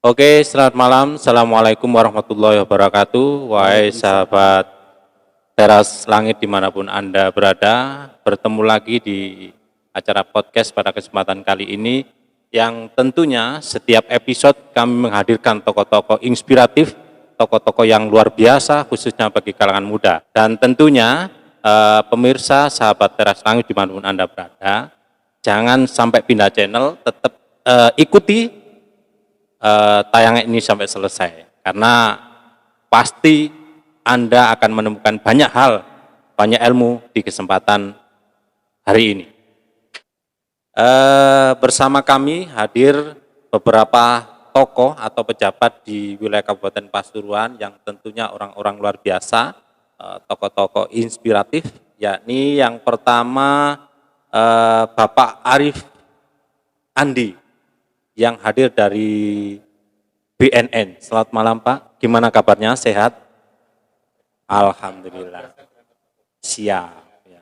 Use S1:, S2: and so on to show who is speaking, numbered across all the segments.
S1: Oke, selamat malam. Assalamualaikum warahmatullahi wabarakatuh. Wahai sahabat teras langit dimanapun Anda berada, bertemu lagi di acara podcast pada kesempatan kali ini, yang tentunya setiap episode kami menghadirkan tokoh-tokoh inspiratif, tokoh-tokoh yang luar biasa khususnya bagi kalangan muda. Dan tentunya pemirsa sahabat teras langit dimanapun Anda berada, jangan sampai pindah channel, tetap ikuti tayangan ini sampai selesai, karena pasti Anda akan menemukan banyak hal, banyak ilmu di kesempatan hari ini. Bersama kami hadir beberapa tokoh atau pejabat di wilayah Kabupaten Pasuruan yang tentunya orang-orang luar biasa, tokoh-tokoh inspiratif, yakni yang pertama Bapak Arif Andi yang hadir dari BNN. Selamat malam Pak, gimana kabarnya, sehat? Alhamdulillah. Siap. Ya,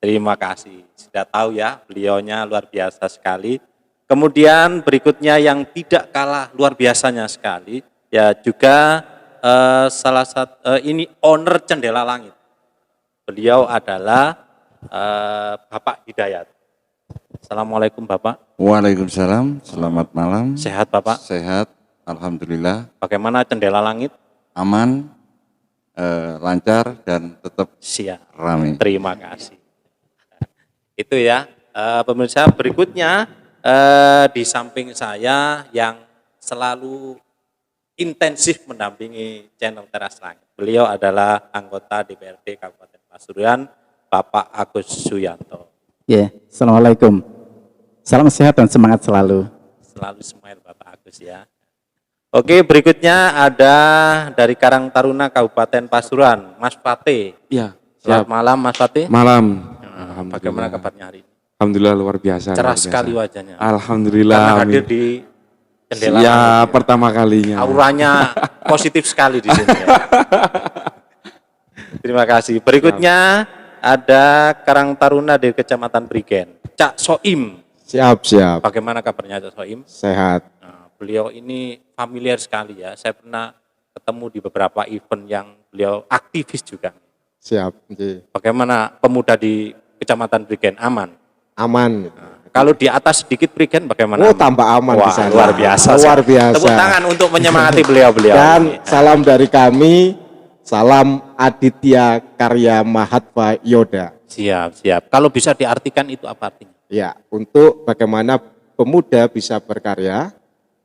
S1: terima kasih. Sudah tahu ya, beliaunya luar biasa sekali. Kemudian berikutnya yang tidak kalah luar biasanya sekali, ya juga salah satu ini owner Cendela Langit. Beliau adalah Bapak Hidayat. Assalamualaikum Bapak.
S2: Waalaikumsalam, selamat malam.
S1: Sehat Bapak?
S2: Sehat, alhamdulillah.
S1: Bagaimana Cendela Langit?
S2: Aman, lancar dan tetap
S1: Siap.
S2: ramai.
S1: Terima kasih. Itu ya, pemirsa. Berikutnya di samping saya yang selalu intensif mendampingi channel Teras Langit. Beliau adalah anggota DPRD Kabupaten Pasuruan, Bapak Agus Suyanto.
S3: Ya, Assalamualaikum. Salam sehat dan semangat selalu.
S1: Selalu smile Bapak Agus ya. Oke, berikutnya ada dari Karang Taruna Kabupaten Pasuruan, Mas Fatih.
S4: Ya,
S1: Selamat malam Mas Fatih.
S4: malam.
S1: Bagaimana kabarnya hari ini?
S4: Alhamdulillah luar biasa.
S1: Cerah
S4: luar biasa.
S1: sekali wajahnya.
S4: Alhamdulillah.
S1: Karena hadir
S4: amin.
S1: di Cendela
S4: Ya,
S1: Langit.
S4: pertama kalinya.
S1: Auranya positif sekali di sini. Ya. Terima kasih. Berikutnya ada Karang Taruna dari Kecamatan Prigen, Cak Soim.
S4: Siap.
S1: Bagaimana kabarnya Cak Soim?
S4: Sehat.
S1: Nah, beliau ini familiar sekali ya. Saya pernah ketemu di beberapa event yang beliau aktivis juga.
S4: Siap.
S1: Bagaimana pemuda di Kecamatan Prigen, aman?
S4: Aman.
S1: Kalau di atas sedikit Prigen bagaimana?
S4: Oh, tambah aman
S1: Wah,
S4: di sana.
S1: luar biasa.
S4: Luar biasa.
S1: Tepuk tangan untuk menyemangati beliau-beliau.
S4: Dan
S1: ini.
S4: salam dari kami, salam Aditya Karya Mahatma Yoda.
S1: Siap. Kalau bisa diartikan itu apa artinya?
S4: Ya, untuk bagaimana pemuda bisa berkarya,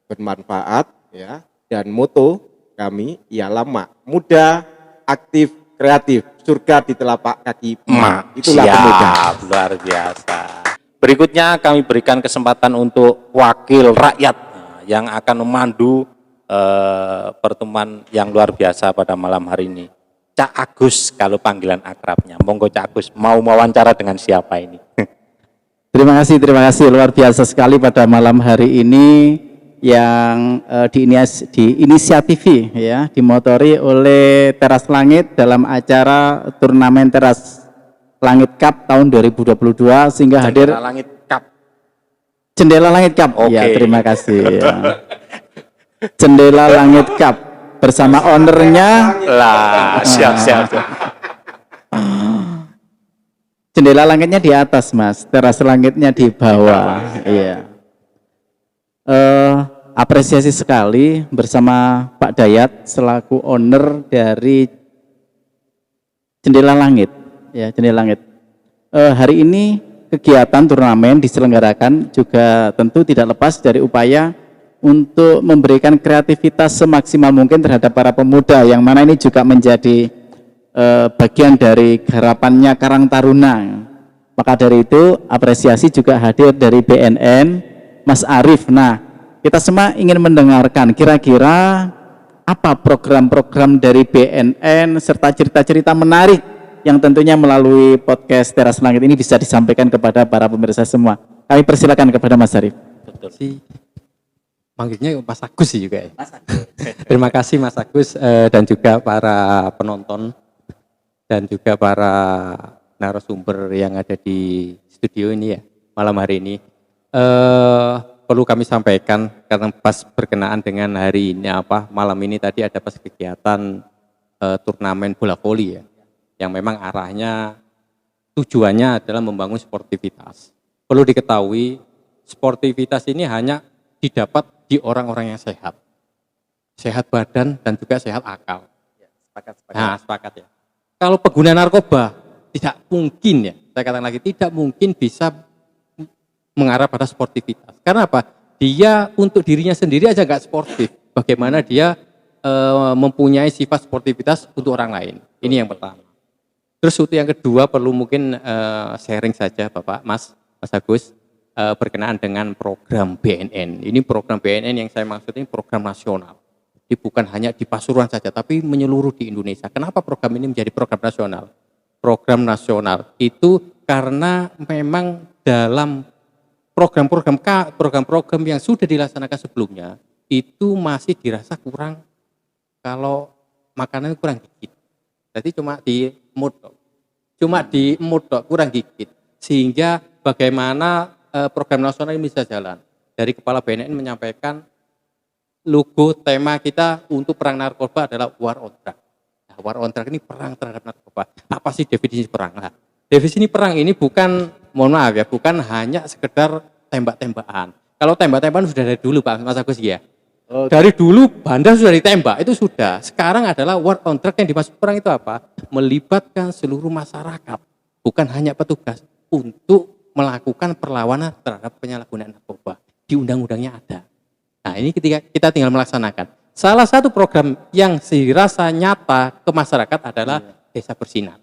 S4: bermanfaat, ya, dan moto kami ialah muda, aktif, kreatif, surga di telapak kaki emak. Itulah pemuda.
S1: Luar biasa. Berikutnya kami berikan kesempatan untuk wakil rakyat yang akan memandu pertemuan yang luar biasa pada malam hari ini. Cak Agus kalau panggilan akrabnya. Monggo Cak Agus, mau wawancara dengan siapa ini?
S3: Terima kasih. Luar biasa sekali pada malam hari ini yang diinisiatifi ya, dimotori oleh Teras Langit dalam acara turnamen Teras Langit Cup tahun 2022 sehingga hadir
S1: Cendela Langit Cup.
S3: Cendela Langit Cup.
S1: Oke.
S3: Ya, terima kasih. Ya. Cendela Langit Cup bersama ownernya.
S1: Lah, siap.
S3: Jendela langitnya di atas, Mas. Teras langitnya di bawah. Iya. Apresiasi sekali bersama Pak Dayat selaku owner dari Jendela Langit. Ya, Jendela Langit. Hari ini kegiatan turnamen diselenggarakan juga tentu tidak lepas dari upaya untuk memberikan kreativitas semaksimal mungkin terhadap para pemuda, yang mana ini juga menjadi bagian dari garapannya Karang Taruna. Maka dari itu apresiasi juga hadir dari BNN, Mas Arif. Nah, kita semua ingin mendengarkan kira-kira apa program-program dari BNN serta cerita-cerita menarik yang tentunya melalui podcast Teras Langit ini bisa disampaikan kepada para pemirsa semua. Kami persilakan kepada Mas Arif.
S1: Betul.
S5: Manggilnya Mas Agus sih juga ya. Terima kasih Mas Agus dan juga para penonton dan juga para narasumber yang ada di studio ini ya malam hari ini. perlu kami sampaikan karena pas berkenaan dengan hari ini malam ini tadi ada pas kegiatan turnamen bola voli ya, yang memang arahnya tujuannya adalah membangun sportivitas. Perlu diketahui sportivitas ini hanya didapat di orang-orang yang sehat, sehat badan dan juga sehat akal. Nah, sepakat ya. Kalau pengguna narkoba tidak mungkin ya, saya katakan lagi tidak mungkin bisa mengarah pada sportivitas. Karena apa? Dia untuk dirinya sendiri aja nggak sportif. Bagaimana dia mempunyai sifat sportivitas untuk orang lain? Ini yang pertama. Terus untuk yang kedua perlu mungkin sharing saja Bapak, Mas Agus berkenaan dengan program BNN. Ini program BNN yang saya maksud ini program nasional. Ini bukan hanya di Pasuruan saja, tapi menyeluruh di Indonesia. Kenapa program ini menjadi program nasional? Program nasional itu karena memang dalam program-program yang sudah dilaksanakan sebelumnya itu masih dirasa kurang, kalau makanan kurang dikit. Jadi cuma di mood kurang dikit. Sehingga bagaimana program nasional ini bisa jalan. Dari Kepala BNN menyampaikan logo tema kita untuk perang narkoba adalah War on Drug. Nah, War on Drug ini perang terhadap narkoba. Apa sih definisi perang? Nah, definisi perang ini bukan, mohon maaf ya, bukan hanya sekedar tembak-tembakan. Kalau tembak-tembakan sudah dari dulu Pak Mas Agus ya. Dari dulu bandar sudah ditembak, itu sudah. Sekarang adalah War on Drug yang dimaksud perang itu apa? Melibatkan seluruh masyarakat, bukan hanya petugas, untuk melakukan perlawanan terhadap penyalahgunaan narkoba. Di undang-undangnya ada. Nah, ini ketika kita tinggal melaksanakan. Salah satu program yang dirasa nyata ke masyarakat adalah Desa Bersinar.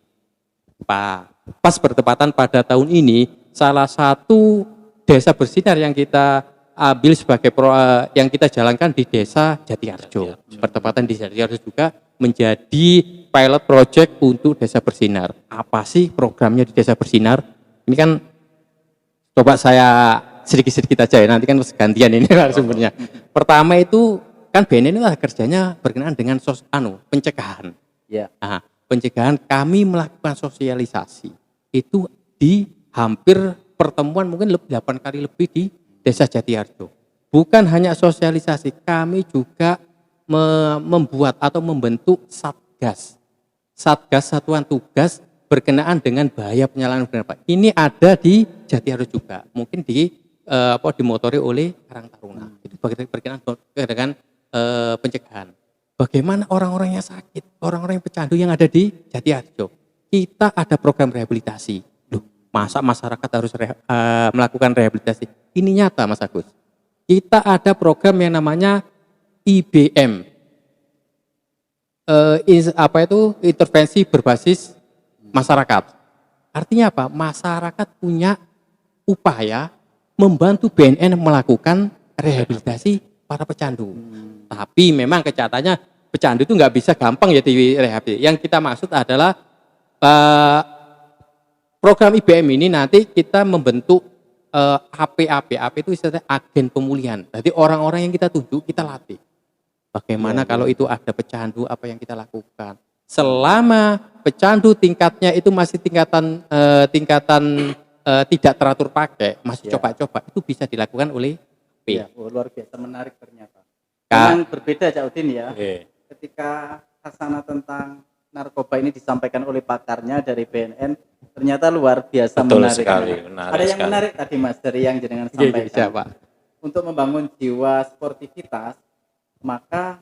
S5: Pas bertepatan pada tahun ini, salah satu Desa Bersinar yang kita ambil sebagai yang kita jalankan di Desa Jatiharjo. Bertepatan di Jatiharjo juga menjadi pilot project untuk Desa Bersinar. Apa sih programnya di Desa Bersinar? Ini kan coba saya sedikit-sedikit aja ya, nanti kan gantian ini sumbernya. Pertama itu kan BNN itu kerjanya berkenaan dengan pencegahan.
S3: Ya.
S5: Nah, pencegahan kami melakukan sosialisasi itu di hampir pertemuan mungkin 8 kali lebih di Desa Jatiharjo. Bukan hanya sosialisasi, kami juga membuat atau membentuk satgas satuan tugas berkenaan dengan bahaya penyalahgunaan narkoba. Ini ada di Jatiharjo juga, mungkin dimotori oleh Karang Taruna. Itu berkenaan dengan pencegahan. Bagaimana orang-orang yang sakit, orang-orang yang pecandu yang ada di Jatiharjo? Kita ada program rehabilitasi. Loh, masa masyarakat harus melakukan rehabilitasi? Ini nyata Mas Agus. Kita ada program yang namanya IBM. Intervensi berbasis masyarakat. Artinya apa? Masyarakat punya upaya membantu BNN melakukan rehabilitasi para pecandu. Tapi memang kenyataannya pecandu itu nggak bisa gampang ya direhabilitasi. Yang kita maksud adalah program IBM ini nanti kita membentuk AP itu istilahnya agen pemulihan. Jadi orang-orang yang kita tunjuk kita latih. Bagaimana kalau itu ada pecandu, apa yang kita lakukan? Selama pecandu tingkatnya itu masih tingkatan tidak teratur pakai, masih coba-coba, itu bisa dilakukan oleh P.
S3: Ya, luar biasa menarik ternyata. Memang berbeda Cak Udin ya. Ketika khasana tentang narkoba ini disampaikan oleh pakarnya dari BNN, ternyata luar biasa menarik. Ada yang menarik tadi Mas dari yang jenengan sampaikan.
S5: Bisa, Pak.
S3: Untuk membangun jiwa sportivitas, maka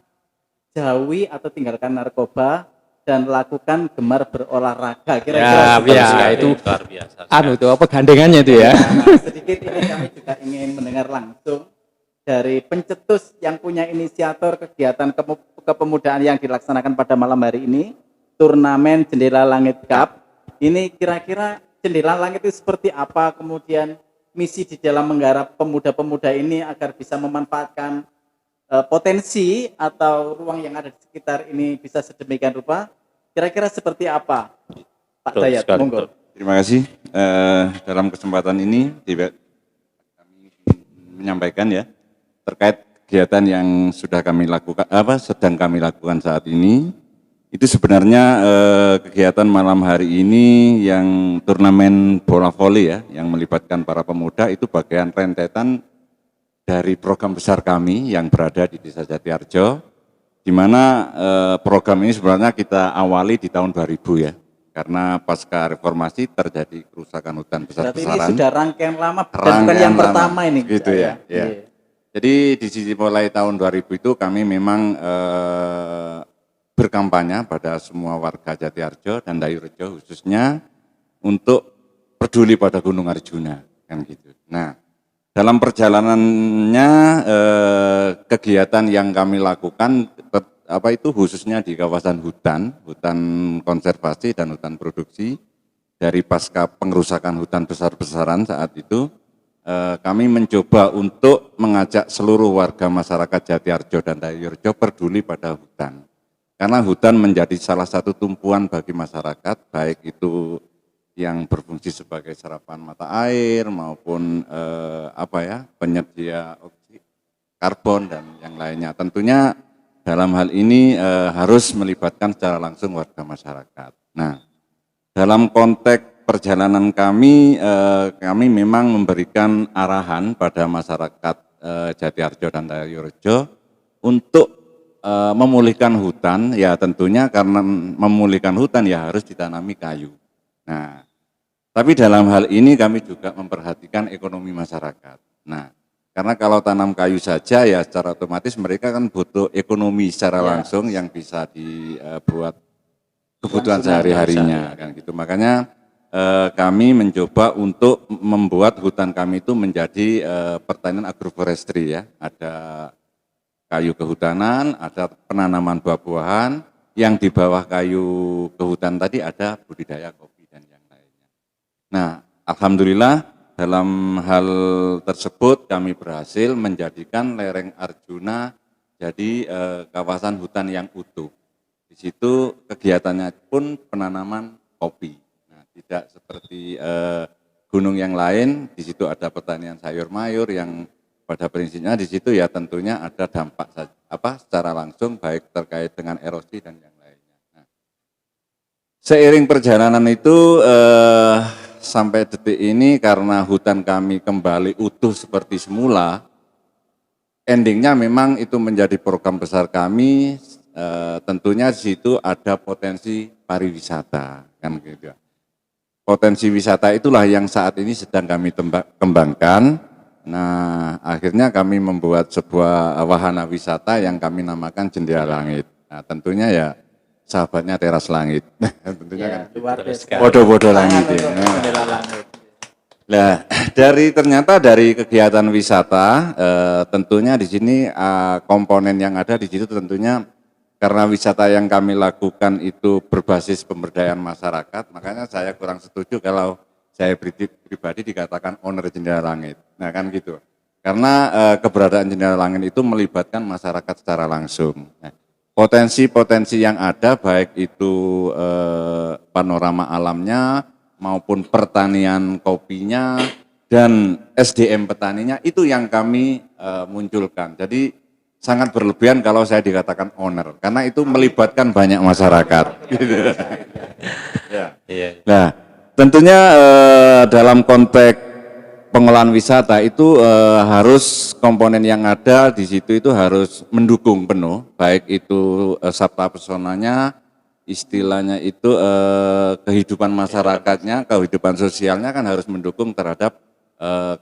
S3: jauhi atau tinggalkan narkoba dan lakukan gemar berolahraga. Kira-kira
S5: itu
S1: luar biasa.
S5: Itu apa gandengannya itu ya?
S3: Nah, sedikit ini kami juga ingin mendengar langsung dari pencetus yang punya inisiator kegiatan kepemudaan yang dilaksanakan pada malam hari ini, turnamen Jendela Langit Cup. Ini kira-kira Jendela Langit itu seperti apa, kemudian misi di dalam menggarap pemuda-pemuda ini agar bisa memanfaatkan potensi atau ruang yang ada di sekitar ini bisa sedemikian rupa, kira-kira seperti apa Pak Dayat? Monggo.
S2: Terima kasih. Dalam kesempatan ini kami menyampaikan ya terkait kegiatan yang sudah kami lakukan, sedang kami lakukan saat ini. Itu sebenarnya kegiatan malam hari ini yang turnamen bola voli ya, yang melibatkan para pemuda itu bagian rentetan dari program besar kami yang berada di Desa Jatiarjo, di mana program ini sebenarnya kita awali di tahun 2000 ya, karena pasca reformasi terjadi kerusakan hutan
S3: Berarti ini
S2: besar-besaran.
S3: sudah rangkaian lama dan bukan yang pertama ini.
S2: Gitu ya.
S3: Iya.
S2: Jadi di sisi mulai tahun 2000 itu kami memang berkampanye pada semua warga Jatiarjo dan Dayurejo khususnya untuk peduli pada Gunung Arjuna kan gitu. Nah, dalam perjalanannya kegiatan yang kami lakukan khususnya di kawasan hutan konservasi dan hutan produksi dari pasca pengerusakan hutan besar-besaran saat itu kami mencoba untuk mengajak seluruh warga masyarakat Jatiarjo dan Dayurejo peduli pada hutan. Karena hutan menjadi salah satu tumpuan bagi masyarakat, baik itu yang berfungsi sebagai serapan mata air maupun penyedia karbon dan yang lainnya. Tentunya dalam hal ini harus melibatkan secara langsung warga masyarakat. Nah, dalam konteks perjalanan kami memang memberikan arahan pada masyarakat Jatiarjo dan Dayurejo untuk memulihkan hutan, ya tentunya karena memulihkan hutan ya harus ditanami kayu. Nah, tapi dalam hal ini kami juga memperhatikan ekonomi masyarakat. Nah, karena kalau tanam kayu saja ya secara otomatis mereka kan butuh ekonomi secara langsung yang bisa dibuat kebutuhan sehari-harinya kan gitu. Makanya kami mencoba untuk membuat hutan kami itu menjadi pertanian agroforestry ya. Ada kayu kehutanan, ada penanaman buah-buahan, yang di bawah kayu kehutan tadi ada budidaya kopi dan yang lainnya. Nah, alhamdulillah dalam hal tersebut kami berhasil menjadikan lereng Arjuna jadi kawasan hutan yang utuh. Di situ kegiatannya pun penanaman kopi. Nah, tidak seperti gunung yang lain, di situ ada pertanian sayur mayur yang pada prinsipnya di situ ya tentunya ada dampak secara langsung baik terkait dengan erosi dan yang lainnya. Nah, seiring perjalanan itu sampai detik ini karena hutan kami kembali utuh seperti semula, endingnya memang itu menjadi program besar kami. Tentunya di situ ada potensi pariwisata kan gitu. Potensi wisata itulah yang saat ini sedang kami kembangkan. Nah, akhirnya kami membuat sebuah wahana wisata yang kami namakan Jendela Langit. Nah, tentunya ya sahabatnya teras langit. Tentunya kan bodoh-bodoh langit ya. Nah, ternyata dari kegiatan wisata, tentunya di sini komponen yang ada di situ tentunya karena wisata yang kami lakukan itu berbasis pemberdayaan masyarakat, makanya saya kurang setuju kalau saya pribadi dikatakan owner Jendela Langit. Nah kan gitu. Karena keberadaan Jendela Langit itu melibatkan masyarakat secara langsung. Nah, potensi-potensi yang ada baik itu panorama alamnya maupun pertanian kopinya dan SDM petaninya itu yang kami munculkan. Jadi sangat berlebihan kalau saya dikatakan owner karena itu melibatkan banyak masyarakat. Ya. Nah, tentunya dalam konteks pengolahan wisata itu harus komponen yang ada di situ itu harus mendukung penuh, baik itu sabta pesonanya, istilahnya itu kehidupan masyarakatnya, kehidupan sosialnya kan harus mendukung terhadap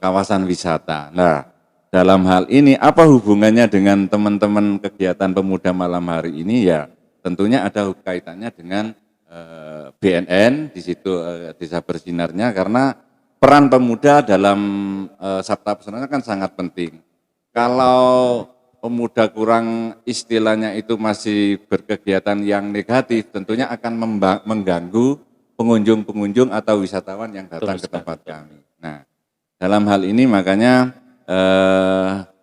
S2: kawasan wisata. Nah, dalam hal ini apa hubungannya dengan teman-teman kegiatan pemuda malam hari ini ya tentunya ada kaitannya dengan BNN di situ Desa Bersinarnya karena peran pemuda dalam sabta pesona kan sangat penting. Kalau pemuda kurang istilahnya itu masih berkegiatan yang negatif, tentunya akan mengganggu pengunjung-pengunjung atau wisatawan yang datang ke tempat kami. Nah, dalam hal ini makanya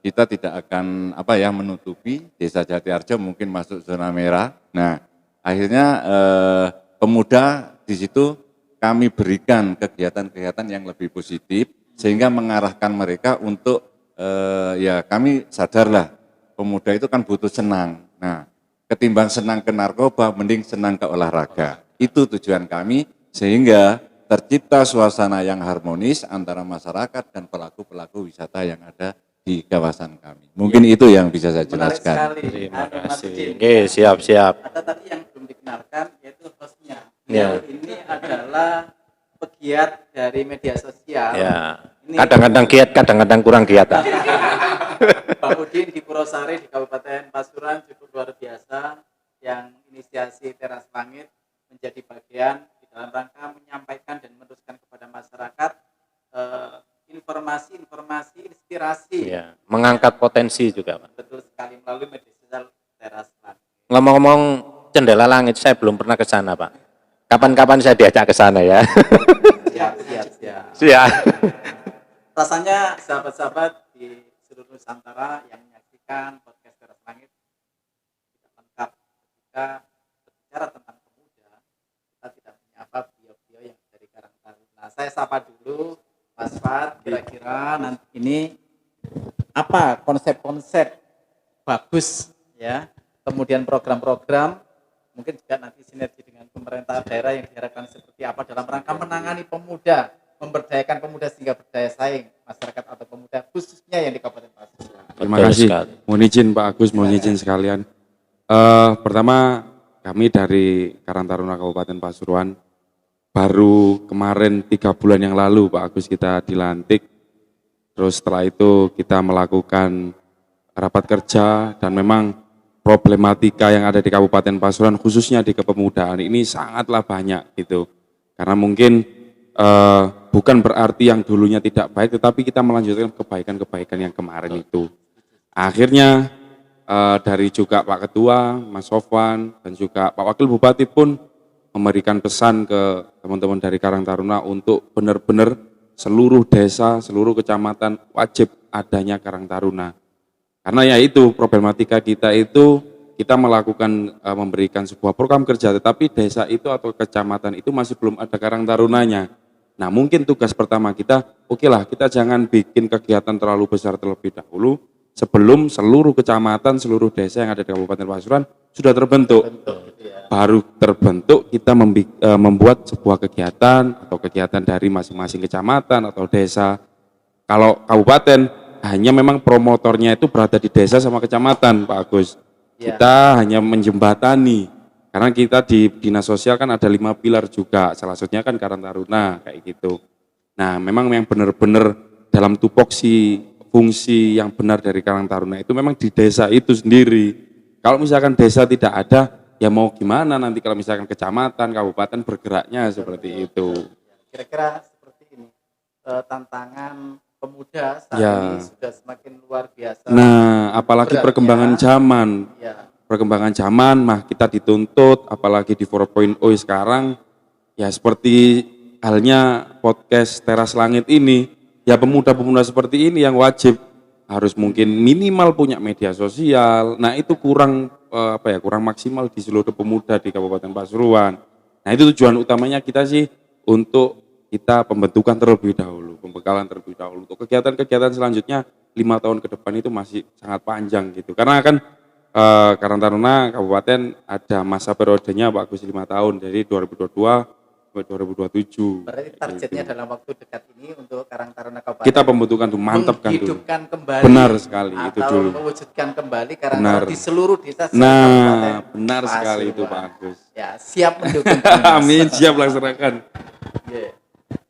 S2: kita tidak akan menutupi Desa Jatiarjo mungkin masuk zona merah. Nah, akhirnya pemuda di situ kami berikan kegiatan-kegiatan yang lebih positif sehingga mengarahkan mereka untuk ya kami sadarlah pemuda itu kan butuh senang. Nah, ketimbang senang ke narkoba mending senang ke olahraga. Itu tujuan kami sehingga tercipta suasana yang harmonis antara masyarakat dan pelaku-pelaku wisata yang ada di kawasan kami. Mungkin itu yang bisa saya
S3: Menarik
S2: jelaskan.
S3: sekali.
S1: Terima
S3: Mas
S1: kasih.
S3: Udin.
S1: Oke, siap-siap.
S3: Ada tadi yang belum dikenalkan yaitu hostnya.
S1: Ya.
S3: Ini adalah pegiat dari media sosial.
S1: Ya.
S3: Ini
S1: Kadang-kadang giat, kadang-kadang kurang giat. Ah.
S3: Pak Udin di Purwosari di Kabupaten Pasuruan cukup luar biasa yang inisiasi Teras Langit menjadi bagian di dalam rangka menyampaikan dan meneruskan kepada masyarakat informasi-informasi inspirasi.
S1: Ya. Mengangkat potensi juga, Pak.
S3: Betul sekali melalui media sosial Teras Langit.
S1: Ngomong-ngomong Jendela Langit, saya belum pernah ke sana, Pak. Kapan-kapan saya diajak ke sana ya.
S3: Siap.
S1: Siap.
S3: Rasanya sahabat-sahabat di seluruh Nusantara yang menyaksikan podcast Teras Langit tidak lengkap ketika berbicara tentang pemuda kita tidak menyapa beliau-beliau yang dari Karang Taruna. Saya sapa dulu Mas Fat, kira-kira nanti ini apa konsep-konsep bagus ya, kemudian program-program mungkin juga nanti sinergi dengan pemerintah daerah yang diharapkan seperti apa dalam rangka menangani pemuda, memberdayakan pemuda sehingga berdaya saing masyarakat atau pemuda khususnya yang di Kabupaten Pasuruan.
S6: Terima
S1: Betul
S6: kasih.
S1: sekali.
S6: Mohon izin Pak Agus, mohon izin sekalian. Pertama kami dari Karang Taruna Kabupaten Pasuruan baru kemarin 3 bulan yang lalu Pak Agus kita dilantik. Terus setelah itu kita melakukan rapat kerja dan memang problematika yang ada di Kabupaten Pasuruan khususnya di kepemudaan ini sangatlah banyak gitu. Karena mungkin bukan berarti yang dulunya tidak baik, tetapi kita melanjutkan kebaikan-kebaikan yang kemarin itu. Akhirnya dari juga Pak Ketua, Mas Sofwan, dan juga Pak Wakil Bupati pun memberikan pesan ke teman-teman dari Karang Taruna untuk benar-benar seluruh desa, seluruh kecamatan wajib adanya Karang Taruna. Karena ya itu problematika kita itu kita melakukan memberikan sebuah program kerja, tetapi desa itu atau kecamatan itu masih belum ada Karang Tarunanya. Nah mungkin tugas pertama kita, oke lah kita jangan bikin kegiatan terlalu besar terlebih dahulu, sebelum seluruh kecamatan, seluruh desa yang ada di Kabupaten Pasuruan sudah terbentuk. Baru terbentuk kita membuat sebuah kegiatan atau kegiatan dari masing-masing kecamatan atau desa. Kalau kabupaten hanya memang promotornya itu berada di desa sama kecamatan, Pak Agus. Kita hanya menjembatani, karena kita di dinas sosial kan ada 5 pilar juga, salah satunya kan Karang Taruna kayak gitu. Nah, memang yang benar-benar dalam tupoksi fungsi yang benar dari Karang Taruna itu memang di desa itu sendiri. Kalau misalkan desa tidak ada, ya mau gimana nanti kalau misalkan kecamatan, kabupaten bergeraknya seperti itu.
S3: Kira-kira seperti ini, tantangan pemuda saat
S6: Ya.
S3: ini sudah semakin luar biasa.
S6: Nah, apalagi
S3: beratnya.
S6: perkembangan zaman.
S3: Ya,
S6: Perkembangan zaman, kita dituntut, apalagi di 4.0 sekarang, ya seperti halnya podcast Teras Langit ini, ya pemuda-pemuda seperti ini yang wajib harus mungkin minimal punya media sosial. Nah itu kurang kurang maksimal di seluruh pemuda di Kabupaten Pasuruan. Nah itu tujuan utamanya kita sih untuk kita pembentukan terlebih dahulu, pembekalan terlebih dahulu. Untuk kegiatan-kegiatan selanjutnya 5 tahun ke depan itu masih sangat panjang gitu. Karena kan Karang Taruna Kabupaten ada masa periodenya Pak Agus 5 tahun, jadi 2022 sampai 2027.
S3: berarti targetnya
S6: Gitu.
S3: dalam waktu dekat ini untuk Karang Taruna Kabupaten
S6: Kita pembentukan tuh, mantap kan tuh.
S3: menghidupkan kembali.
S6: Benar sekali, itu
S3: atau
S6: dulu.
S3: mewujudkan kembali Karang
S6: Benar.
S3: Taruna di seluruh desa.
S6: Nah, benar sekali itu Pak Agus.
S3: Ya, siap mendukung.
S6: Amin, siap laksanakan.
S3: Ya.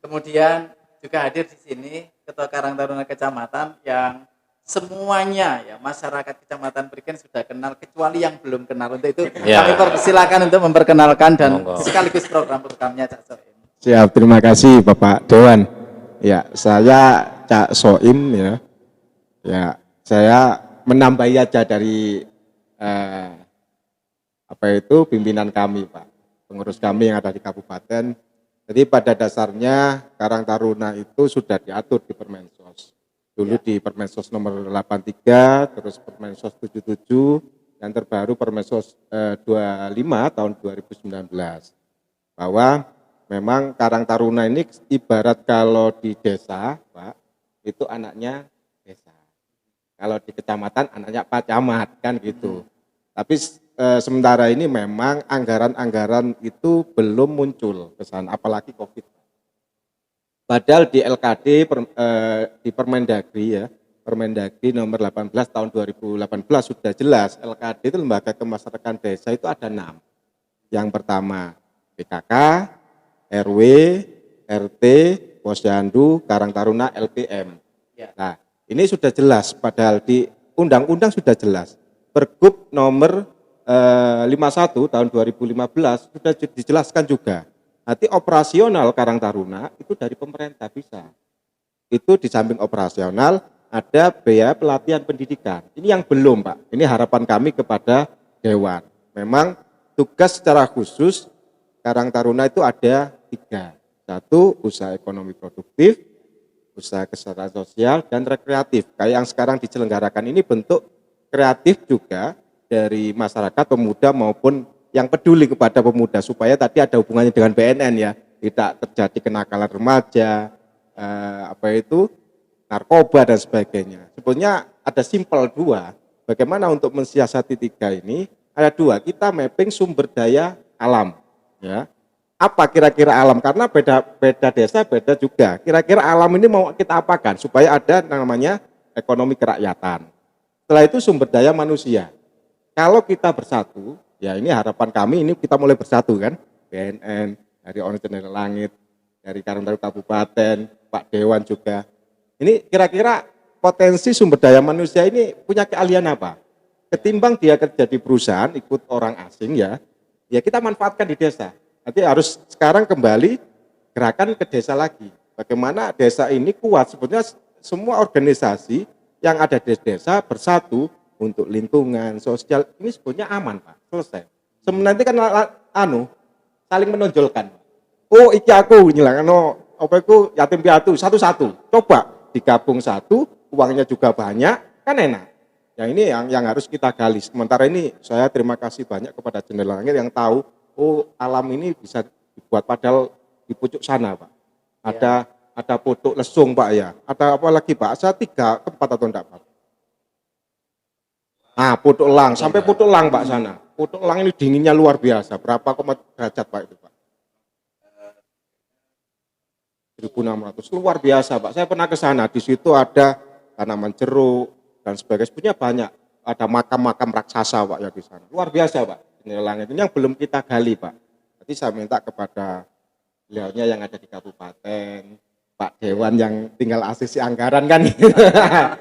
S3: Kemudian juga hadir di sini Ketua Karang Taruna Kecamatan yang semuanya ya masyarakat Kecamatan Prigen sudah kenal kecuali yang belum kenal. Untuk itu
S1: Ya.
S3: kami persilakan untuk memperkenalkan dan
S1: Monggo.
S3: sekaligus program-programnya Cak Soim.
S4: Siap, terima kasih Bapak Dewan. Ya, saya Cak Soim ya. Ya, saya menambahi aja dari pimpinan kami, Pak. Pengurus kami yang ada di kabupaten. Jadi pada dasarnya Karang Taruna itu sudah diatur di Permensos. Dulu di Permensos nomor 83, terus Permensos 77, dan terbaru Permensos 25 tahun 2019. Bahwa memang Karang Taruna ini ibarat kalau di desa, Pak, itu anaknya desa. Kalau di kecamatan anaknya Pak Camat, kan gitu. Tapi sementara ini memang anggaran-anggaran itu belum muncul ke sana, apalagi COVID. Padahal di LKD, di Permendagri ya, Permendagri nomor 18 tahun 2018 sudah jelas LKD itu lembaga kemasyarakatan desa itu ada 6. Yang pertama PKK, RW, RT, Posyandu, Karang Taruna, LPM. Nah, ini sudah jelas padahal di undang-undang sudah jelas. Pergub nomor 51 tahun 2015 sudah dijelaskan juga. Nanti operasional Karang Taruna itu dari pemerintah bisa. Itu di samping operasional ada biaya pelatihan pendidikan. Ini yang belum, Pak. Ini harapan kami kepada Dewan. Memang tugas secara khusus Karang Taruna itu ada 3. 1, usaha ekonomi produktif, usaha kesejahteraan sosial, dan rekreatif. Kayak yang sekarang diselenggarakan ini bentuk kreatif juga dari masyarakat pemuda maupun yang peduli kepada pemuda supaya tadi ada hubungannya dengan BNN ya, tidak terjadi kenakalan remaja, narkoba dan sebagainya. Sebetulnya ada simpel 2, bagaimana untuk mensiasati 3 ini, ada 2, kita mapping sumber daya alam. Ya. Apa kira-kira alam? Karena beda desa, beda juga. Kira-kira alam ini mau kita apakan? Supaya ada namanya ekonomi kerakyatan. Setelah itu sumber daya manusia. Kalau kita bersatu, ya ini harapan kami, ini kita mulai bersatu kan. BNN, dari Orang Jendela Langit, dari Karang Taruna Kabupaten, Pak Dewan juga. Ini kira-kira potensi sumber daya manusia ini punya keahlian apa? Ketimbang dia kerja di perusahaan, ikut orang asing ya kita manfaatkan di desa. Nanti harus sekarang kembali gerakan ke desa lagi. Bagaimana desa ini kuat, sebetulnya semua organisasi yang ada di desa bersatu untuk lingkungan, sosial, ini sebetulnya aman Pak, selesai. Sebenarnya kan saling menonjolkan. Oh iki aku, yatim piatu, satu-satu, coba digabung satu, uangnya juga banyak, kan enak. Ya ini yang harus kita gali. Sementara ini saya terima kasih banyak kepada Jendela Langit yang tahu, alam ini bisa dibuat padahal di pucuk sana Pak. Ada pucuk lesung Pak ya. Ada apa lagi Pak? Saya 3 tempat atau enggak Pak? Pucuk elang, sampai pucuk elang Pak sana. Pucuk elang ini dinginnya luar biasa. Berapa derajat Pak itu Pak? 1.600, luar biasa Pak. Saya pernah ke sana, di situ ada tanaman jeruk dan sebagainya. Sebenarnya banyak, ada makam-makam raksasa Pak ya di sana. Luar biasa Pak. Jendela Langit ini yang belum kita gali Pak. Jadi saya minta kepada beliaunya yang ada di kabupaten, Pak Dewan yang tinggal asisi anggaran kan.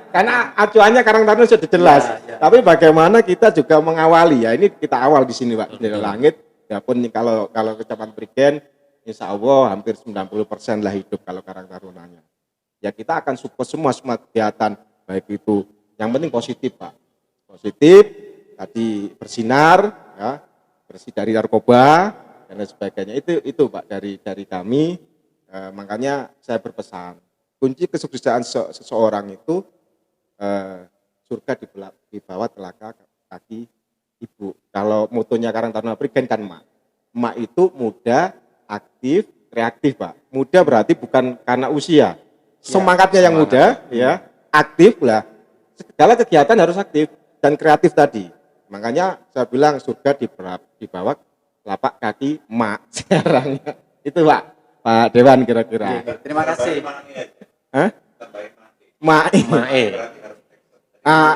S4: Karena acuannya Karang Taruna sudah jelas. Tapi bagaimana kita juga mengawali ya, ini kita awal di sini Pak, Jendela Langit. Ya pun kalau Kecamatan Prigen, insya Allah hampir 90% lah hidup kalau Karang Tarunanya. Ya kita akan support semua kegiatan, baik itu yang penting positif Pak. Positif, tadi bersinar, ya, bersih dari narkoba dan lain sebagainya. Itu Pak dari kami. Makanya saya berpesan, kunci kesuksesan seseorang itu surga di bawah telapak kaki ibu. Kalau motonya Karang Taruna Prigen kan mak. Mak itu muda, aktif, reaktif Pak. Muda berarti bukan karena usia. Semangatnya yang muda, ya, aktif lah. Segala kegiatan harus aktif dan kreatif tadi. Makanya saya bilang surga di bawah telapak kaki mak sekarang. Itu Pak Dewan kira-kira.
S3: Terima kasih.
S4: Mae.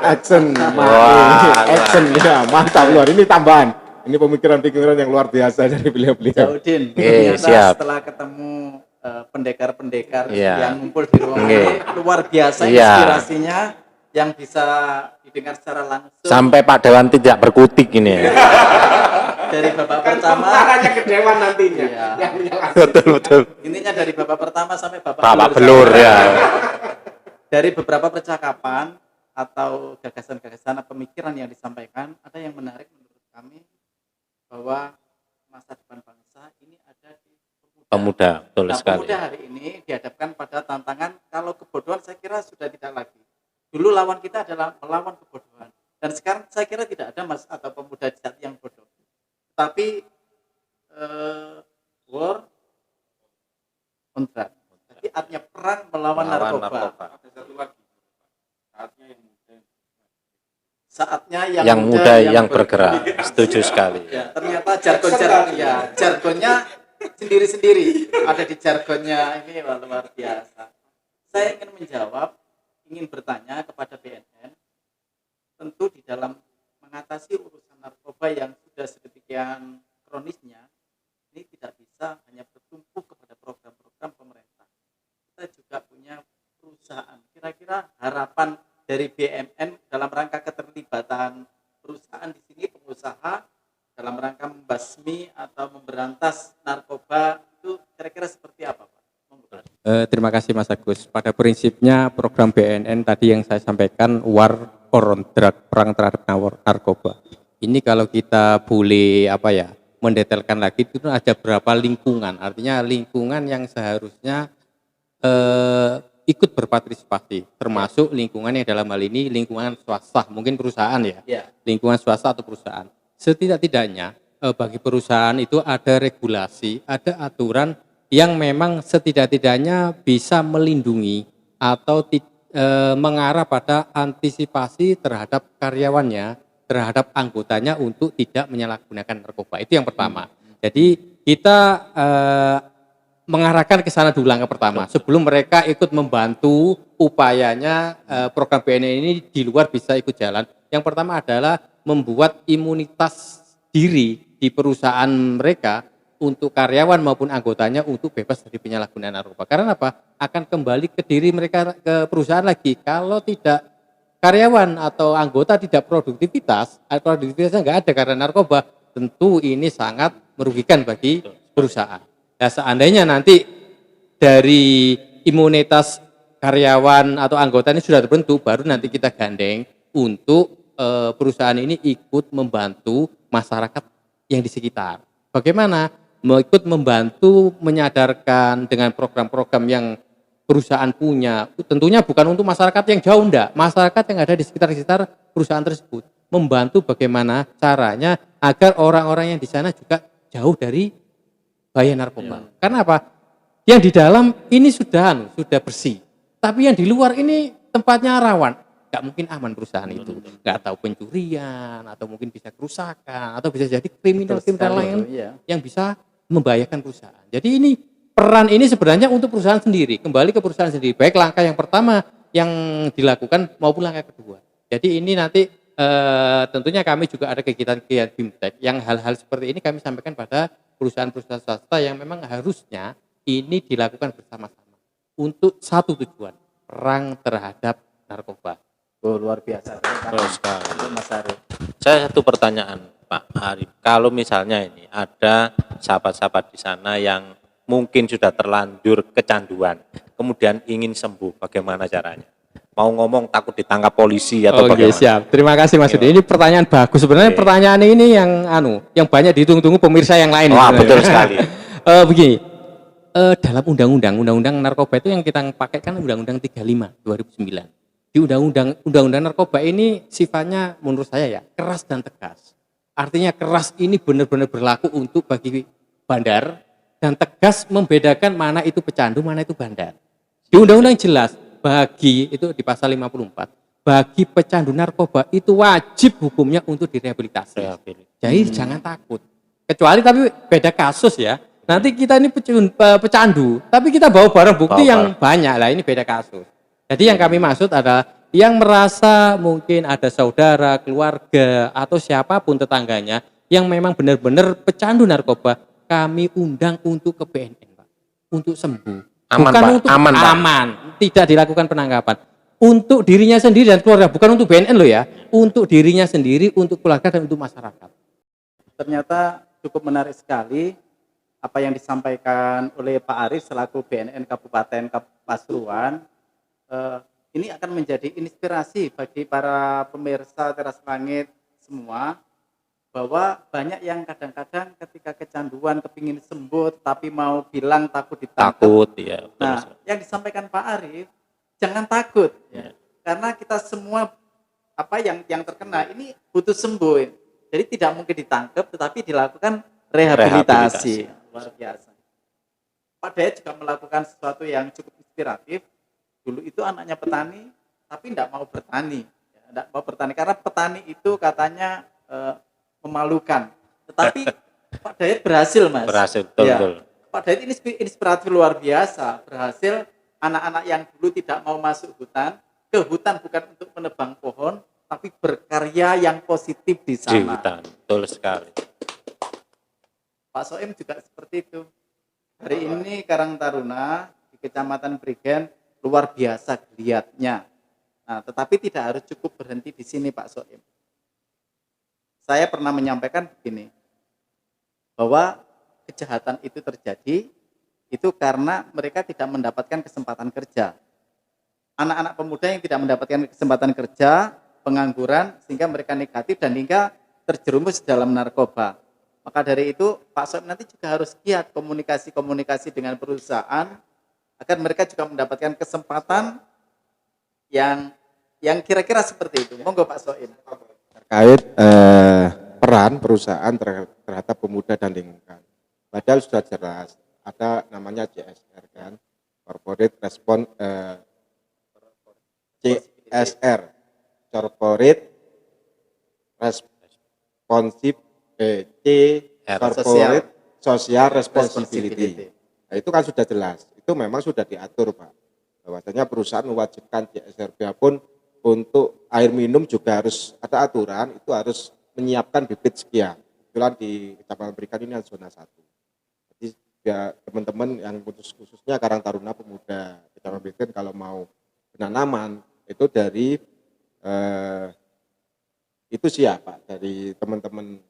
S4: Action. Action ya, mantap luar. Ini tambahan. Ini pemikiran-pemikiran yang luar biasa dari beliau-beliau.
S3: Jaudin,
S1: siap.
S3: setelah ketemu pendekar-pendekar
S1: Iya.
S3: yang ngumpul di ruang ini, luar biasa inspirasinya yang bisa didengar secara langsung.
S1: Sampai Pak Dewan tidak berkutik ini ya.
S3: Dari babak pertama.
S4: Caranya ke Dewan nantinya.
S3: Iya.
S1: Betul.
S3: Intinya dari babak pertama sampai babak
S1: Belur ya.
S3: Dari beberapa percakapan atau gagasan-gagasan atau pemikiran yang disampaikan, ada yang menarik menurut kami bahwa masa depan bangsa ini ada di
S1: Pemuda, betul sekali.
S3: Pemuda hari ini dihadapkan pada tantangan, kalau kebodohan saya kira sudah tidak lagi. Dulu lawan kita adalah melawan kebodohan. Dan sekarang saya kira tidak ada mas atau pemuda di saat yang bodoh. Tapi war on drugs. Jadi artinya perang melawan narkoba. Ada satu lagi. Saatnya yang muda yang bergerak.
S1: Setuju sekali.
S3: Ya, ternyata jargonnya sendiri-sendiri. Ada di jargonnya ini luar biasa. Saya ingin menjawab ingin bertanya kepada BNN, tentu di dalam mengatasi urusan narkoba yang sudah sedemikian kronisnya, ini tidak bisa hanya bertumpu kepada program-program pemerintah. Kita juga punya perusahaan. Kira-kira harapan dari BNN dalam rangka keterlibatan perusahaan di sini, pengusaha, dalam rangka membasmi atau memberantas narkoba itu kira-kira seperti apa, Pak?
S5: Terima kasih Mas Agus. Pada prinsipnya program BNN tadi yang saya sampaikan war on drug, perang terhadap narkoba. Ini kalau kita boleh mendetailkan lagi itu ada berapa lingkungan. Artinya lingkungan yang seharusnya ikut berpartisipasi, termasuk lingkungan yang dalam hal ini lingkungan swasta, mungkin perusahaan ya. Lingkungan swasta atau perusahaan. Setidak-tidaknya bagi perusahaan itu ada regulasi, ada aturan yang memang setidak-tidaknya bisa melindungi atau mengarah pada antisipasi terhadap karyawannya, terhadap anggotanya untuk tidak menyalahgunakan narkoba. Itu yang pertama. Jadi kita mengarahkan ke sana dulu langkah pertama. Sebelum mereka ikut membantu upayanya program BNN ini di luar bisa ikut jalan. Yang pertama adalah membuat imunitas diri di perusahaan mereka untuk karyawan maupun anggotanya untuk bebas dari penyalahgunaan narkoba. Karena apa? Akan kembali ke diri mereka, ke perusahaan lagi. Kalau tidak karyawan atau anggota tidak produktivitasnya nggak ada karena narkoba, tentu ini sangat merugikan bagi perusahaan. Nah, seandainya nanti dari imunitas karyawan atau anggota ini sudah terbentuk, baru nanti kita gandeng untuk perusahaan ini ikut membantu masyarakat yang di sekitar. Bagaimana? Ikut membantu menyadarkan dengan program-program yang perusahaan punya. Tentunya bukan untuk masyarakat yang jauh, enggak. Masyarakat yang ada di sekitar perusahaan tersebut. Membantu bagaimana caranya agar orang-orang yang di sana juga jauh dari bahaya narkoba. Karena apa? Yang di dalam ini sudah bersih. Tapi yang di luar ini tempatnya rawan. Nggak mungkin aman perusahaan itu. Nggak tahu pencurian, atau mungkin bisa kerusakan, atau bisa jadi kriminal lain yang bisa membahayakan perusahaan. Jadi ini peran ini sebenarnya untuk perusahaan sendiri, kembali ke perusahaan sendiri. Baik langkah yang pertama yang dilakukan maupun langkah kedua. Jadi ini nanti tentunya kami juga ada kegiatan-kegiatan BIMTEK yang hal-hal seperti ini kami sampaikan pada perusahaan-perusahaan swasta yang memang harusnya ini dilakukan bersama-sama untuk satu tujuan, perang terhadap narkoba.
S3: Oh, luar biasa.
S1: Terus sekali.
S3: Mas Arif.
S1: Saya satu pertanyaan Pak Arif, kalau misalnya ini ada sahabat-sahabat di sana yang mungkin sudah terlanjur kecanduan, kemudian ingin sembuh, bagaimana caranya? Mau ngomong takut ditangkap polisi atau bagaimana?
S5: Oke, siap. Terima kasih Mas Yudi. Ini pertanyaan bagus. Sebenarnya pertanyaan ini yang banyak ditunggu-tunggu pemirsa yang lain.
S1: Wah, betul sekali.
S5: Begini, dalam undang-undang narkoba itu yang kita pakai kan Undang-Undang 35 2009. Di undang-undang narkoba ini sifatnya menurut saya ya keras dan tegas. Artinya keras ini benar-benar berlaku untuk bagi bandar dan tegas membedakan mana itu pecandu, mana itu bandar. Di undang-undang jelas bagi itu di pasal 54, bagi pecandu narkoba itu wajib hukumnya untuk direhabilitasi. Jadi jangan takut. Kecuali tapi beda kasus ya. Nanti kita ini pecandu, tapi kita bawa barang bukti yang banyak lah, ini beda kasus. Jadi yang kami maksud adalah yang merasa mungkin ada saudara, keluarga, atau siapapun tetangganya yang memang benar-benar pecandu narkoba, kami undang untuk ke BNN, Pak. Untuk sembuh.
S1: Aman,
S5: bukan
S1: Pak.
S5: untuk
S1: Aman.
S5: Tidak dilakukan penangkapan. Untuk dirinya sendiri dan keluarga, bukan untuk BNN loh ya. Untuk dirinya sendiri, untuk keluarga, dan untuk masyarakat.
S3: Ternyata cukup menarik sekali apa yang disampaikan oleh Pak Arif selaku BNN Kabupaten Pasuruan. Ini akan menjadi inspirasi bagi para pemirsa Teras Langit semua, bahwa banyak yang kadang-kadang ketika kecanduan kepingin sembuh tapi mau bilang takut ditangkap.
S1: Takut, ya.
S3: Nah, yang disampaikan Pak Arif, jangan takut, ya. Karena kita semua yang terkena ini butuh sembuh. Jadi tidak mungkin ditangkap, tetapi dilakukan rehabilitasi. Luar biasa. Pak Dayat juga melakukan sesuatu yang cukup inspiratif. Dulu itu anaknya petani, tapi tidak mau bertani. Tidak mau bertani karena petani itu katanya memalukan. Tetapi Pak Dayat berhasil, Mas.
S1: Berhasil, betul.
S3: Pak Dayat ini inspiratif luar biasa. Berhasil anak-anak yang dulu tidak mau masuk hutan, ke hutan bukan untuk menebang pohon, tapi berkarya yang positif di
S1: Di
S3: sana.
S1: hutan, betul sekali.
S3: Pak Soim juga seperti itu. Hari ini Karang Taruna di Kecamatan Prigen luar biasa geliatnya. Nah, tetapi tidak harus cukup berhenti di sini Pak Soim. Saya pernah menyampaikan begini, bahwa kejahatan itu terjadi itu karena mereka tidak mendapatkan kesempatan kerja. Anak-anak pemuda yang tidak mendapatkan kesempatan kerja, pengangguran, sehingga mereka negatif dan hingga terjerumus dalam narkoba. Maka dari itu Pak Soim nanti juga harus giat komunikasi-komunikasi dengan perusahaan agar mereka juga mendapatkan kesempatan yang kira-kira seperti itu. Monggo Pak Soim.
S4: Terkait peran perusahaan terhadap pemuda dan lingkungan. Padahal sudah jelas ada namanya CSR kan, Corporate Response CSR, Corporate Responsive Corporate Social Responsibility. Nah, itu kan sudah jelas. Itu memang sudah diatur Pak. Bahwasanya perusahaan mewajibkan CSR pun untuk air minum juga harus ada aturan, itu harus menyiapkan bibit sekian. Kebetulan di Kecamatan Prigen ini zona 1. Jadi ya teman-teman yang khususnya Karang Taruna Pemuda Kecamatan Prigen kalau mau penanaman itu dari itu siapa dari teman-teman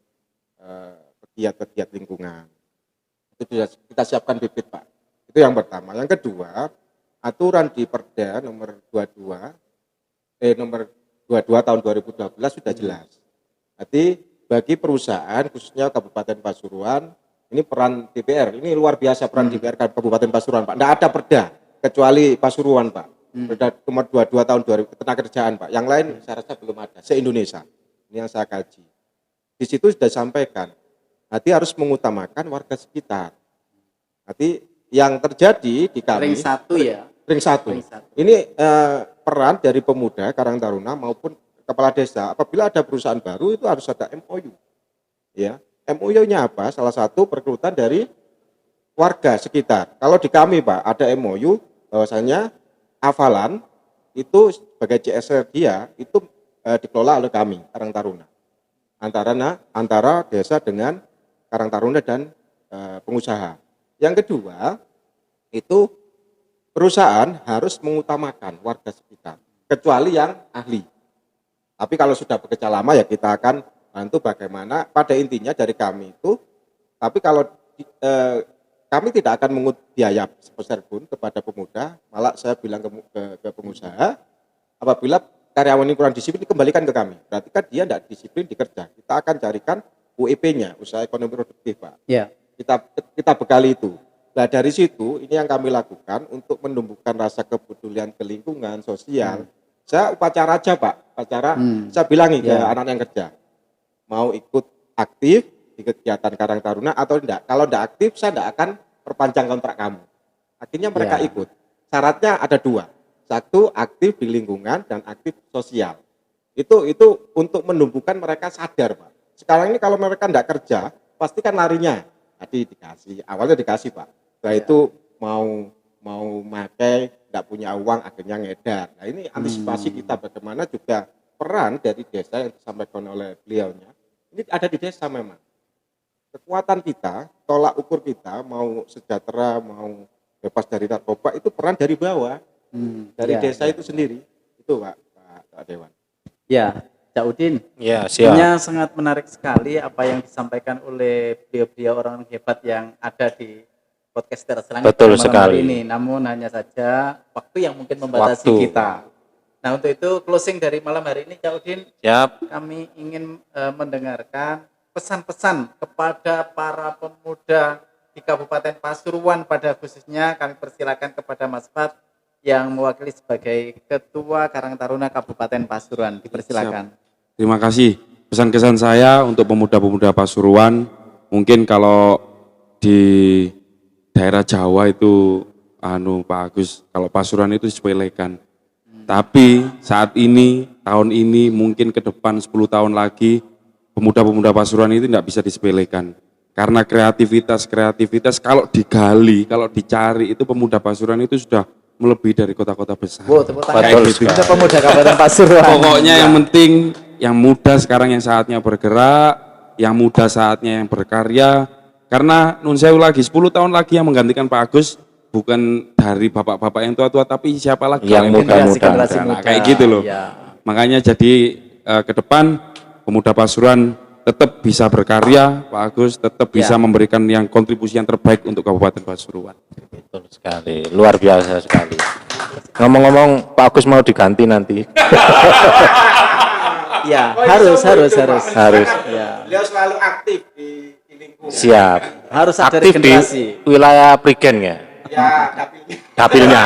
S4: pegiat-pegiat lingkungan. Itu kita siapkan bibit Pak. Itu yang pertama. Yang kedua, aturan di Perda nomor 22 tahun 2012 sudah jelas. Jadi bagi perusahaan khususnya Kabupaten Pasuruan, ini peran DPR, ini luar biasa peran DPR Kabupaten Pasuruan Pak. Tidak ada perda kecuali Pasuruan Pak. Perda nomor 22 tahun 2000 Ketenagakerjaan Pak. Yang lain saya rasa belum ada se-Indonesia. Ini yang saya kaji. Di situ sudah sampaikan. Nanti harus mengutamakan warga sekitar. Nanti yang terjadi di kami
S3: Ring 1 ya.
S4: Ring 1. Ini peran dari pemuda Karang Taruna maupun kepala desa. Apabila ada perusahaan baru itu harus ada MOU. Ya, MOU-nya apa? Salah satu perekrutan dari warga sekitar. Kalau di kami Pak ada MOU bahwasanya hafalan itu sebagai CSR dia itu dikelola oleh kami Karang Taruna. Antara desa dengan Karang Taruna dan pengusaha. Yang kedua itu perusahaan harus mengutamakan warga sekitar, kecuali yang ahli. Tapi kalau sudah bekerja lama ya kita akan bantu bagaimana pada intinya dari kami itu. Tapi kalau kami tidak akan mengut biaya sebesar pun kepada pemuda, malah saya bilang ke pengusaha, apabila karyawan ini kurang disiplin dikembalikan ke kami. Berarti kan dia tidak disiplin di kerja. Kita akan carikan UEP-nya, usaha ekonomi produktif Pak.
S3: Ya.
S4: Kita bekali itu. Nah dari situ ini yang kami lakukan untuk menumbuhkan rasa kepedulian ke lingkungan sosial. Saya upacara aja Pak, upacara saya bilangi ke anak yang kerja, mau ikut aktif di kegiatan Karang Taruna atau tidak. Kalau tidak aktif saya tidak akan perpanjang kontrak kamu. Akhirnya mereka ikut. Syaratnya ada 2, 1 aktif di lingkungan dan aktif sosial. Itu untuk menumbuhkan mereka sadar Pak. Sekarang ini kalau mereka tidak kerja pasti kan larinya. Tadi dikasih, awalnya dikasih Pak. Setelah itu mau pakai, tidak punya uang, akhirnya ngedar. Nah ini antisipasi kita bagaimana juga peran dari desa yang disampaikan oleh beliaunya. Ini ada di desa memang. Kekuatan kita, tolak ukur kita, mau sejahtera, mau bebas dari narkoba, itu peran dari bawah. Dari desa itu sendiri. Itu Pak Dewan.
S3: Ya, Cak Udin.
S1: Ya, siap.
S3: Sebenarnya sangat menarik sekali apa yang disampaikan oleh beliau-beliau orang hebat yang ada di podcast Teras Langit
S1: Betul
S3: malam
S1: sekali.
S3: hari ini. Namun hanya saja waktu yang mungkin membatasi
S1: Waktu.
S3: kita. Nah untuk itu closing dari malam hari ini Cak Udin,
S1: Siap.
S3: kami ingin mendengarkan pesan-pesan kepada para pemuda di Kabupaten Pasuruan pada khususnya. Kami persilakan kepada Mas Fat yang mewakili sebagai Ketua Karang Taruna Kabupaten Pasuruan. Dipersilakan.
S6: Terima kasih. Pesan-kesan saya untuk pemuda-pemuda Pasuruan, mungkin kalau di daerah Jawa itu Pak Agus, kalau Pasuruan itu disepelekan. Tapi saat ini, tahun ini, mungkin ke depan 10 tahun lagi, pemuda-pemuda Pasuruan itu tidak bisa disepelekan. Karena kreativitas kalau digali, kalau dicari, itu pemuda Pasuruan itu sudah melebihi dari kota-kota besar.
S3: Tepuk tangan
S1: Betul
S3: untuk
S1: sekali.
S3: pemuda Kabupaten Pasuruan.
S6: Pokoknya yang penting yang muda sekarang yang saatnya bergerak, yang muda saatnya yang berkarya. Karena nun sewu lagi 10 tahun lagi yang menggantikan Pak Agus bukan dari bapak-bapak yang tua-tua tapi siapa lagi
S1: Yang
S6: kalau
S1: muda-muda.
S3: Generasi
S6: Nah,
S3: muda.
S6: kayak gitu loh.
S3: Iya.
S6: Makanya jadi ke depan pemuda Pasuruan tetap bisa berkarya, Pak Agus tetap bisa memberikan yang kontribusi yang terbaik untuk Kabupaten Pasuruan.
S1: Betul sekali, luar biasa sekali. Ngomong-ngomong, Pak Agus mau diganti nanti.
S3: Iya, harus.
S1: Harus.
S3: Ya.
S4: Beliau selalu aktif di lingkungan.
S1: Siap.
S3: Harus ada
S1: Aktif di
S3: regenerasi.
S1: wilayah Prigen ya,
S4: Ya, tapi
S1: dapilnya.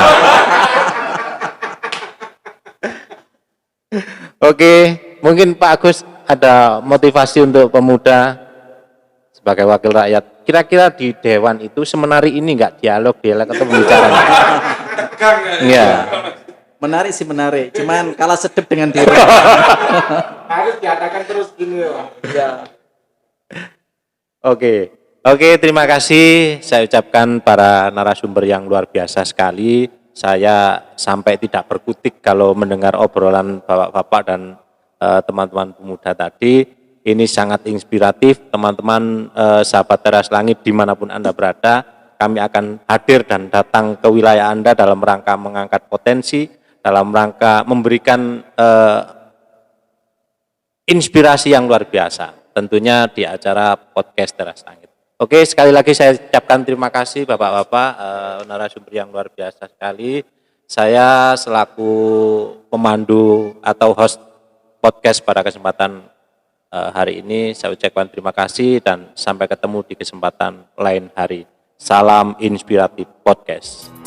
S1: Oke, mungkin Pak Agus ada motivasi untuk pemuda sebagai wakil rakyat. Kira-kira di Dewan itu semenari ini enggak dialog atau pembicaraan? Iya.
S3: Menarik sih menarik. Cuman kalah sedep dengan diri.
S4: harus diadakan terus gini loh.
S3: Ya.
S1: Oke, terima kasih. Saya ucapkan para narasumber yang luar biasa sekali. Saya sampai tidak berkutik kalau mendengar obrolan bapak-bapak dan teman-teman pemuda tadi. Ini sangat inspiratif, teman-teman sahabat Teras Langit dimanapun Anda berada. Kami akan hadir dan datang ke wilayah Anda dalam rangka mengangkat potensi, dalam rangka memberikan inspirasi yang luar biasa. Tentunya di acara podcast Teras Langit. Oke, sekali lagi saya ucapkan terima kasih Bapak-Bapak, narasumber yang luar biasa sekali. Saya selaku pemandu atau host podcast pada kesempatan hari ini, saya ucapkan terima kasih dan sampai ketemu di kesempatan lain hari. Salam inspiratif podcast.